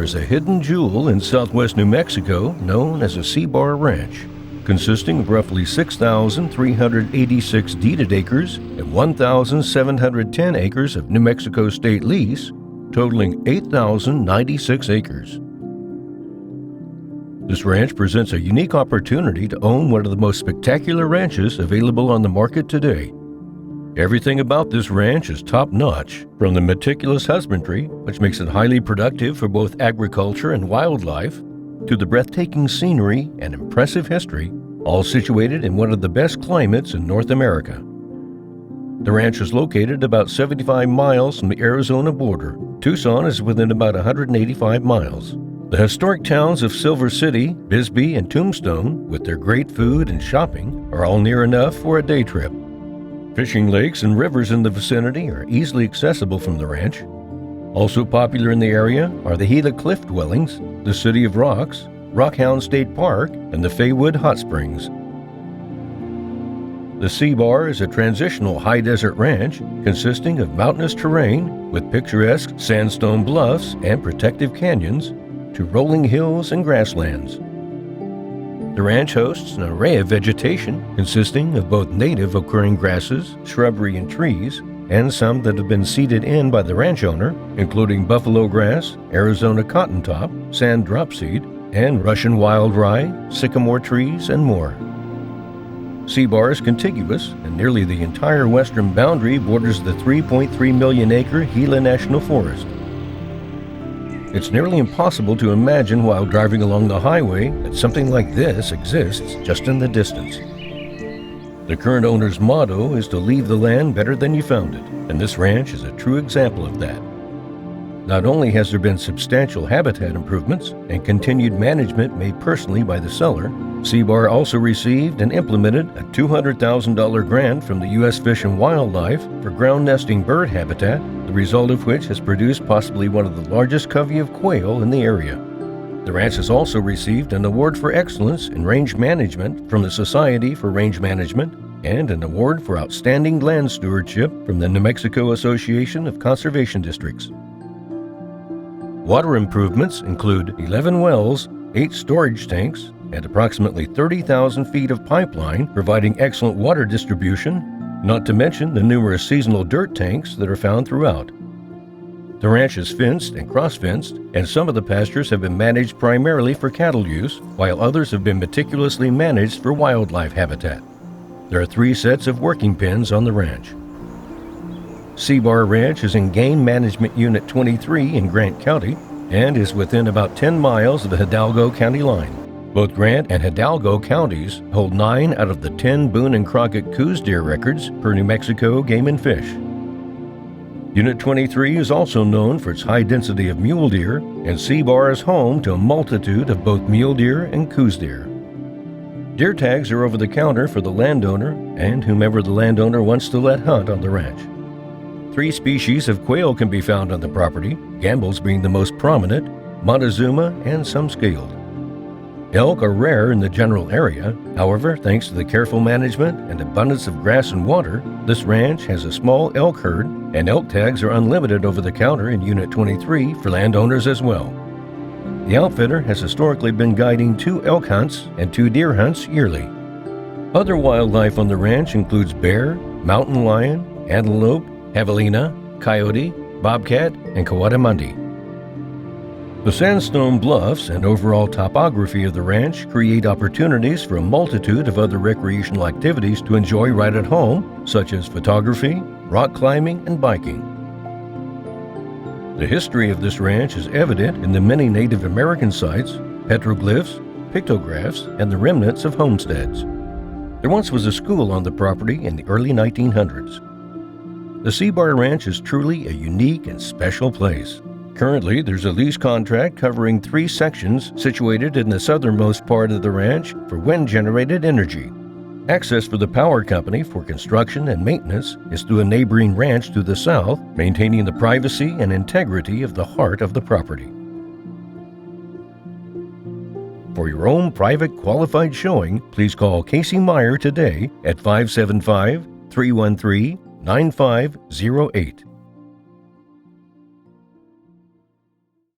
is a hidden jewel in southwest New Mexico known as a C-Bar Ranch, consisting of roughly 6,386 deeded acres and 1,710 acres of New Mexico state lease, totaling 8,096 acres. This ranch presents a unique opportunity to own one of the most spectacular ranches available on the market today. Everything about this ranch is top-notch, from the meticulous husbandry, which makes it highly productive for both agriculture and wildlife, to the breathtaking scenery and impressive history, all situated in one of the best climates in North America. The ranch is located about 75 miles from the Arizona border. Tucson is within about 185 miles. The historic towns of Silver City, Bisbee, and Tombstone, with their great food and shopping, are all near enough for a day trip. Fishing lakes and rivers in the vicinity are easily accessible from the ranch. Also popular in the area are the Gila Cliff Dwellings, the City of Rocks, Rockhound State Park, and the Faywood Hot Springs. The C-Bar is a transitional high desert ranch consisting of mountainous terrain with picturesque sandstone bluffs and protective canyons to rolling hills and grasslands. The ranch hosts an array of vegetation consisting of both native occurring grasses, shrubbery, and trees, and some that have been seeded in by the ranch owner, including buffalo grass, Arizona cottontop, sand dropseed, and Russian Wildrye, sycamore trees, and more. C-Bar is contiguous, and nearly the entire western boundary borders the 3.3 million acre Gila National Forest. It's nearly impossible to imagine while driving along the highway that something like this exists just in the distance. The current owner's motto is to leave the land better than you found it, and this ranch is a true example of that. Not only has there been substantial habitat improvements and continued management made personally by the seller, C-Bar also received and implemented a $200,000 grant from the U.S. Fish and Wildlife for ground nesting bird habitat, the result of which has produced possibly one of the largest covey of quail in the area. The ranch has also received an award for excellence in range management from the Society for Range Management and an award for outstanding land stewardship from the New Mexico Association of Conservation Districts. Water improvements include 11 wells, 8 storage tanks, and approximately 30,000 feet of pipeline providing excellent water distribution, not to mention the numerous seasonal dirt tanks that are found throughout. The ranch is fenced and cross-fenced, and some of the pastures have been managed primarily for cattle use, while others have been meticulously managed for wildlife habitat. There are 3 sets of working pens on the ranch. C-Bar Ranch is in Game Management Unit 23 in Grant County and is within about 10 miles of the Hidalgo County line. Both Grant and Hidalgo counties hold 9 out of the 10 Boone and Crockett Coues deer records per New Mexico Game and Fish. Unit 23 is also known for its high density of mule deer, and C-Bar is home to a multitude of both mule deer and Coues deer. Deer tags are over the counter for the landowner and whomever the landowner wants to let hunt on the ranch. 3 species of quail can be found on the property, Gambel's being the most prominent, Montezuma, and some scaled. Elk are rare in the general area. However, thanks to the careful management and abundance of grass and water, this ranch has a small elk herd, and elk tags are unlimited over the counter in Unit 23 for landowners as well. The outfitter has historically been guiding 2 elk hunts and 2 deer hunts yearly. Other wildlife on the ranch includes bear, mountain lion, antelope, javelina, coyote, bobcat, and coatimundi. The sandstone bluffs and overall topography of the ranch create opportunities for a multitude of other recreational activities to enjoy right at home, such as photography, rock climbing, and biking. The history of this ranch is evident in the many Native American sites, petroglyphs, pictographs, and the remnants of homesteads. There once was a school on the property in the early 1900s. The C-Bar Ranch is truly a unique and special place. Currently, there's a lease contract covering 3 sections situated in the southernmost part of the ranch for wind-generated energy. Access for the power company for construction and maintenance is through a neighboring ranch to the south, maintaining the privacy and integrity of the heart of the property. For your own private qualified showing, please call Casey Meyer today at 575-313-9508.